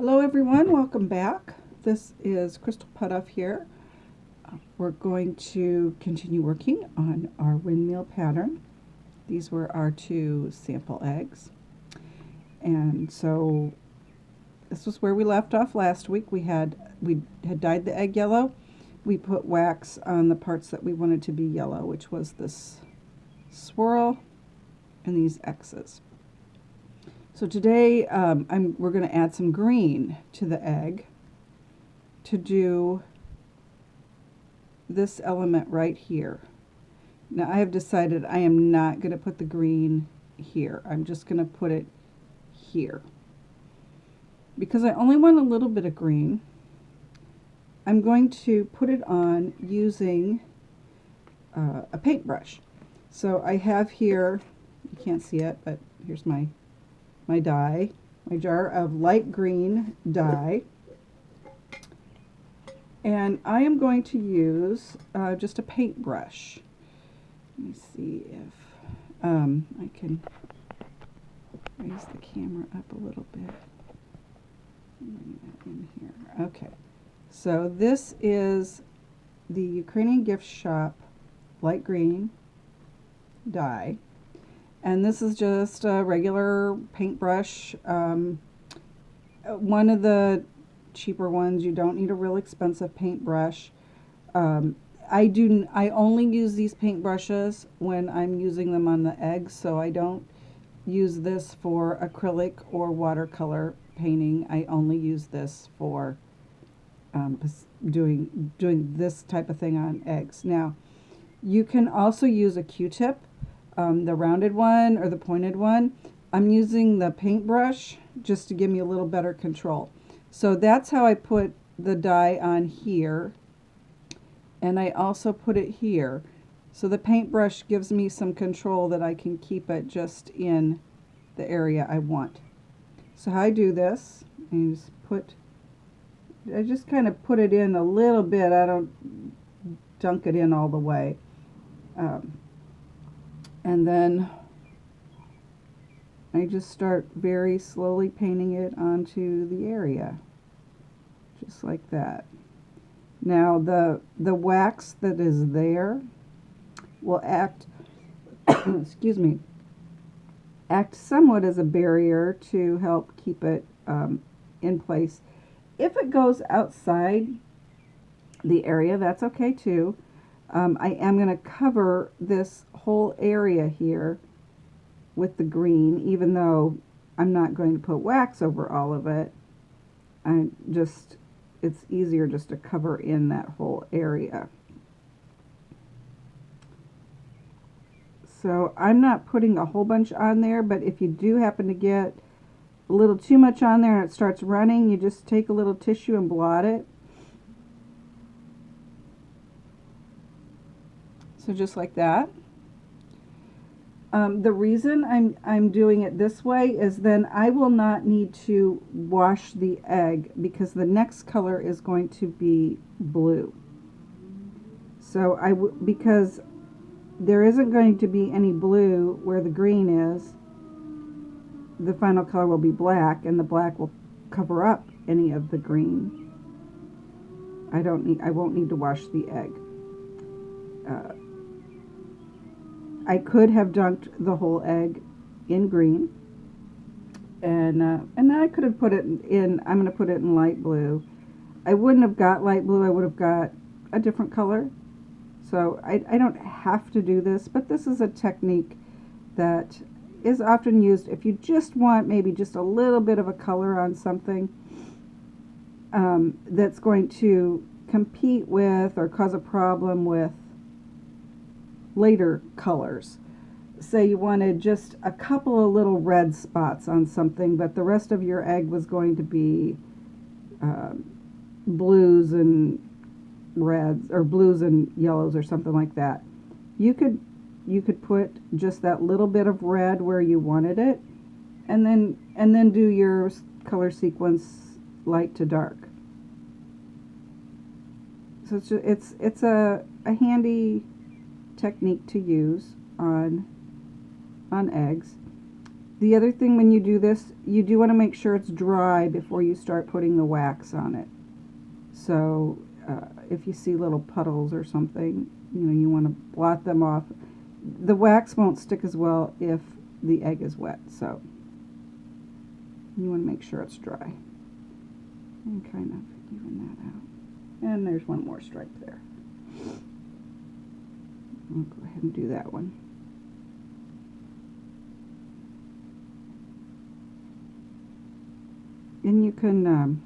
Hello everyone, welcome back. This is Crystal Putoff here. We're going to continue working on our windmill pattern. These were our two sample eggs. And so this was where we left off last week. We had dyed the egg yellow. We put wax on the parts that we wanted to be yellow, which was this swirl and these X's. So today we're going to add some green to the egg to do this element right here. Now I have decided I am not going to put the green here. I'm just going to put it here. Because I only want a little bit of green, I'm going to put it on using a paintbrush. So I have here, you can't see it, but here's my dye, my jar of light green dye, and I am going to use just a paintbrush. Let me see if I can raise the camera up a little bit. Bring that in here. Okay, so this is the Ukrainian gift shop light green dye. And this is just a regular paintbrush. One of the cheaper ones. You don't need a real expensive paintbrush. I only use these paintbrushes when I'm using them on the eggs, so I don't use this for acrylic or watercolor painting. I only use this for doing this type of thing on eggs. Now, you can also use a Q-tip. The rounded one or the pointed one. I'm using the paintbrush just to give me a little better control. So that's how I put the dye on here, and I also put it here. So the paintbrush gives me some control that I can keep it just in the area I want. So how I do this, I just kind of put it in a little bit. I don't dunk it in all the way. And then I just start very slowly painting it onto the area, just like that. Now the wax that is there will act, excuse me, act somewhat as a barrier to help keep it in place. If it goes outside the area, that's okay too. I am going to cover this whole area here with the green, even though I'm not going to put wax over all of it. It's easier just to cover in that whole area. So I'm not putting a whole bunch on there, but if you do happen to get a little too much on there and it starts running, you just take a little tissue and blot it. So just like that. The reason I'm doing it this way is then I will not need to wash the egg because the next color is going to be blue. So because there isn't going to be any blue where the green is, the final color will be black, and the black will cover up any of the green. I won't need to wash the egg. I could have dunked the whole egg in green, and then I could have put it in. I'm going to put it in light blue. I wouldn't have got light blue. I would have got a different color. So I don't have to do this, but this is a technique that is often used if you just want maybe just a little bit of a color on something that's going to compete with or cause a problem with later colors. Say you wanted just a couple of little red spots on something, but the rest of your egg was going to be blues and reds, or blues and yellows, or something like that. You could put just that little bit of red where you wanted it, and then do your color sequence light to dark. So it's a handy technique to use on eggs. The other thing when you do this, you do want to make sure it's dry before you start putting the wax on it. So if you see little puddles or something, you know, you want to blot them off. The wax won't stick as well if the egg is wet, so you want to make sure it's dry. And kind of even that out. And there's one more stripe there. I'll go ahead and do that one. And you can,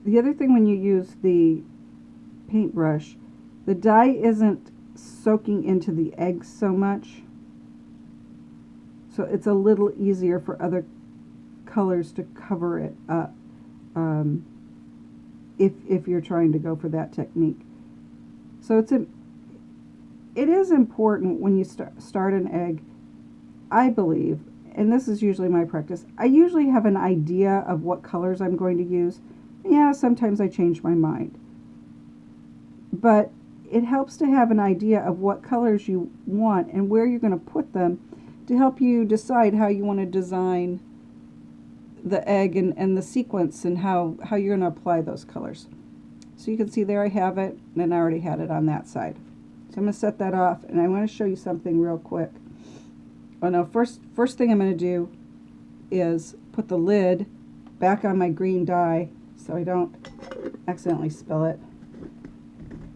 the other thing when you use the paintbrush, the dye isn't soaking into the eggs so much. So it's a little easier for other colors to cover it up if you're trying to go for that technique. So it is important when you start an egg, I believe, and this is usually my practice, I usually have an idea of what colors I'm going to use. Yeah, sometimes I change my mind. But it helps to have an idea of what colors you want and where you're going to put them to help you decide how you want to design the egg and the sequence and how you're going to apply those colors. So you can see there I have it, and I already had it on that side. So I'm going to set that off, and I want to show you something real quick. Oh no, first thing I'm going to do is put the lid back on my green dye so I don't accidentally spill it.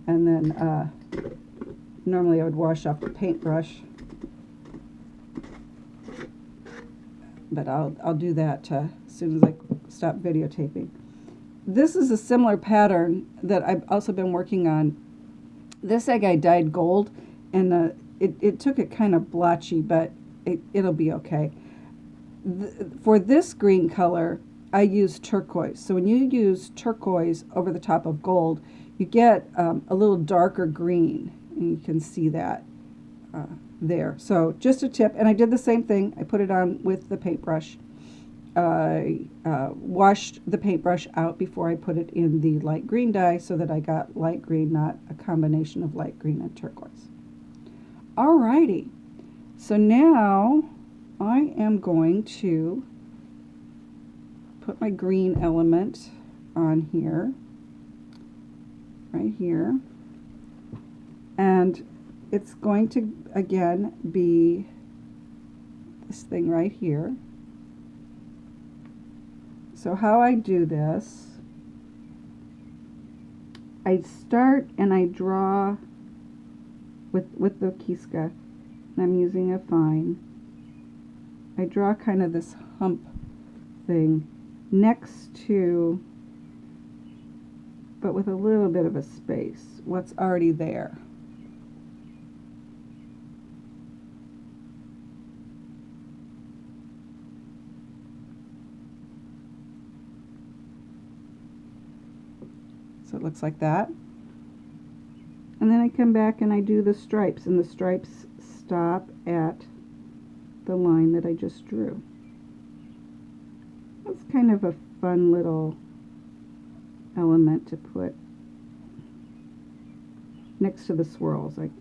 And then normally I would wash off the paintbrush, but I'll do that as soon as I stop videotaping. This is a similar pattern that I've also been working on. This egg I dyed gold, and it took it kind of blotchy, but it'll be okay. For this green color, I use turquoise. So when you use turquoise over the top of gold, you get a little darker green, and you can see that there. So just a tip, and I did the same thing. I put it on with the paintbrush. I washed the paintbrush out before I put it in the light green dye so that I got light green, not a combination of light green and turquoise. Alrighty, so now I am going to put my green element on here, right here, and it's going to again be this thing right here. So how I do this, I start and I draw with the Kiska, and I'm using a fine. I draw kind of this hump thing next to, but with a little bit of a space, what's already there. So it looks like that. And then I come back and I do the stripes, and the stripes stop at the line that I just drew. That's kind of a fun little element to put next to the swirls. Okay.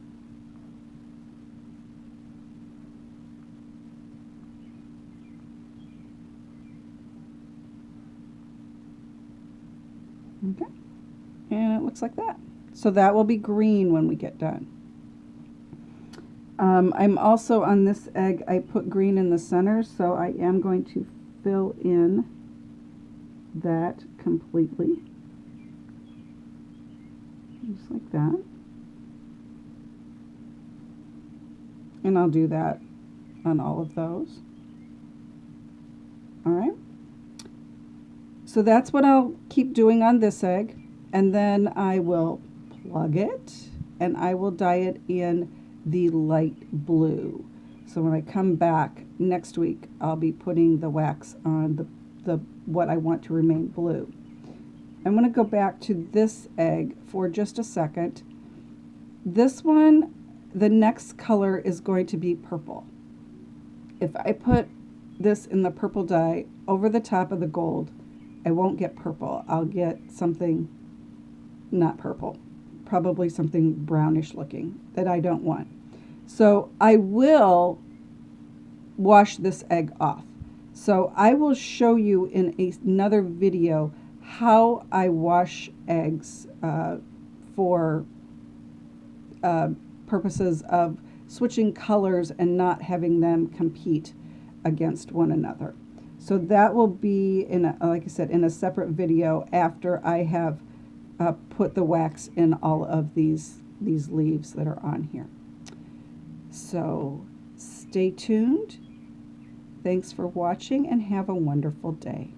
And it looks like that. So that will be green when we get done. I'm also on this egg, I put green in the center, so I am going to fill in that completely. Just like that. And I'll do that on all of those. Alright. So that's what I'll keep doing on this egg. And then I will plug it, and I will dye it in the light blue. So when I come back next week, I'll be putting the wax on the what I want to remain blue. I'm going to go back to this egg for just a second. This one, the next color is going to be purple. If I put this in the purple dye over the top of the gold, I won't get purple. I'll get something not purple, probably something brownish looking that I don't want. So I will wash this egg off. So I will show you in another video how I wash eggs for purposes of switching colors and not having them compete against one another. So that will be, in a, like I said, in a separate video after I have put the wax in all of these leaves that are on here. So stay tuned. Thanks for watching and have a wonderful day.